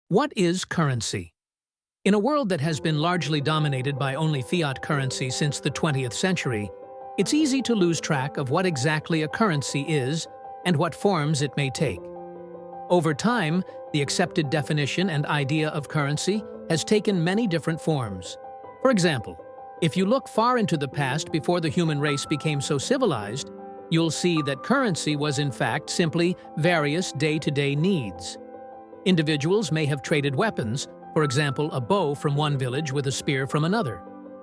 What is currency? In a world that has been largely dominated by only fiat currency since the 20th century, it's easy to lose track of what exactly a currency is and what forms it may take. Over time, the accepted definition and idea of currency has taken many different forms. For example, if you look far into the past before the human race became so civilized, you'll see that currency was in fact simply various day-to-day needs. Individuals may have traded weapons, for example a bow from one village with a spear from another.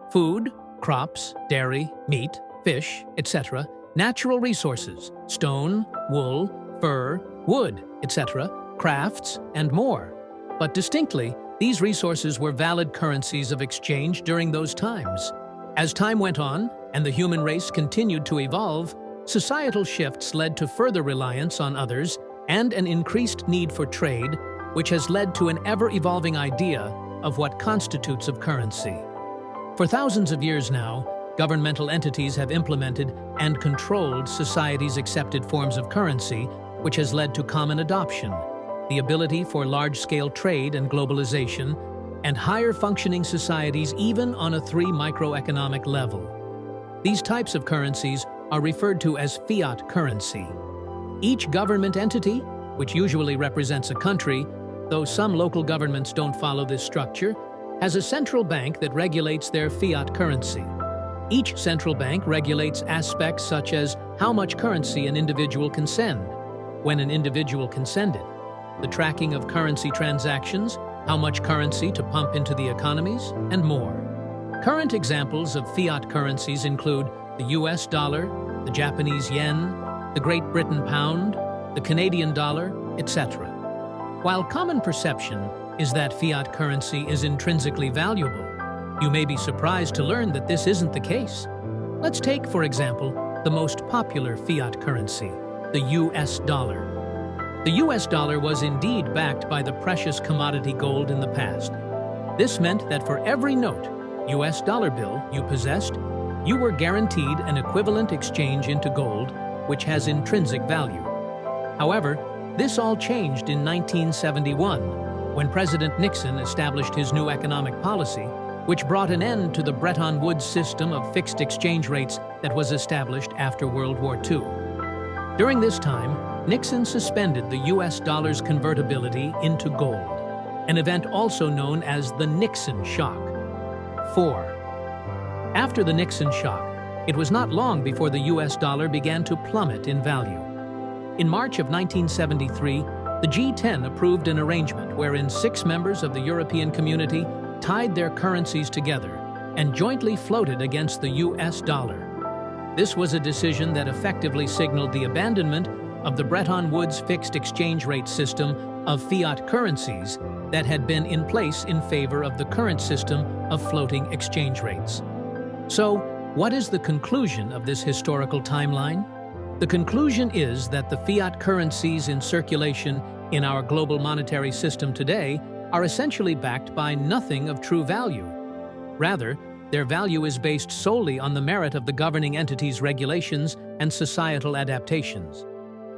Food, crops, dairy, meat, fish, etc., natural resources, stone, wool, fur, wood, etc., crafts, and more. But distinctly, these resources were valid currencies of exchange during those times. As time went on, and the human race continued to evolve, societal shifts led to further reliance on others and an increased need for trade, which has led to an ever-evolving idea of what constitutes of currency. For thousands of years now, governmental entities have implemented and controlled society's accepted forms of currency, which has led to common adoption, the ability for large-scale trade and globalization, and higher-functioning societies even on a microeconomic level. These types of currencies are referred to as fiat currency. Each government entity, which usually represents a country, though some local governments don't follow this structure, has a central bank that regulates their fiat currency. Each central bank regulates aspects such as how much currency an individual can send, when an individual can send it, the tracking of currency transactions, how much currency to pump into the economies, and more. Current examples of fiat currencies include the US dollar, the Japanese yen, the Great Britain pound, the Canadian dollar, etc. While common perception is that fiat currency is intrinsically valuable, you may be surprised to learn that this isn't the case. Let's take, for example, the most popular fiat currency, the US dollar. The US dollar was indeed backed by the precious commodity gold in the past. This meant that for every note, US dollar bill, you possessed, you were guaranteed an equivalent exchange into gold, which has intrinsic value. However, this all changed in 1971, when President Nixon established his new economic policy, which brought an end to the Bretton Woods system of fixed exchange rates that was established after World War II. During this time, Nixon suspended the US dollar's convertibility into gold, an event also known as the Nixon shock. 4. After the Nixon shock, it was not long before the US dollar began to plummet in value. In March of 1973, the G10 approved an arrangement wherein 6 members of the European community tied their currencies together and jointly floated against the US dollar. This was a decision that effectively signaled the abandonment of the Bretton Woods fixed exchange rate system of fiat currencies that had been in place in favor of the current system of floating exchange rates. So, what is the conclusion of this historical timeline? The conclusion is that the fiat currencies in circulation in our global monetary system today are essentially backed by nothing of true value. Rather, their value is based solely on the merit of the governing entity's regulations and societal adaptations.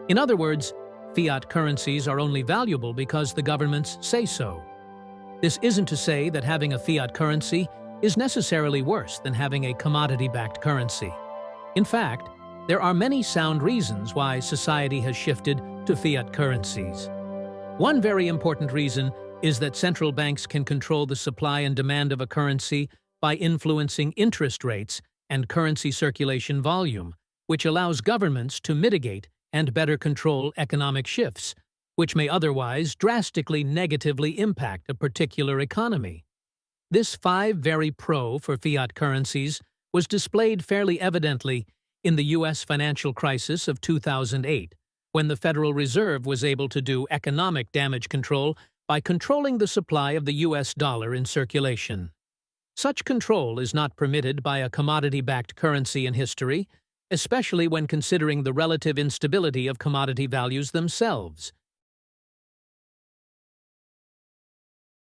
In other words, fiat currencies are only valuable because the governments say so. This isn't to say that having a fiat currency is necessarily worse than having a commodity-backed currency. In fact, there are many sound reasons why society has shifted to fiat currencies. One very important reason is that central banks can control the supply and demand of a currency by influencing interest rates and currency circulation volume, which allows governments to mitigate and better control economic shifts, which may otherwise drastically negatively impact a particular economy. This 5 very pro for fiat currencies was displayed fairly evidently in the U.S. financial crisis of 2008, when the Federal Reserve was able to do economic damage control by controlling the supply of the U.S. dollar in circulation. Such control is not permitted by a commodity-backed currency in history, especially when considering the relative instability of commodity values themselves.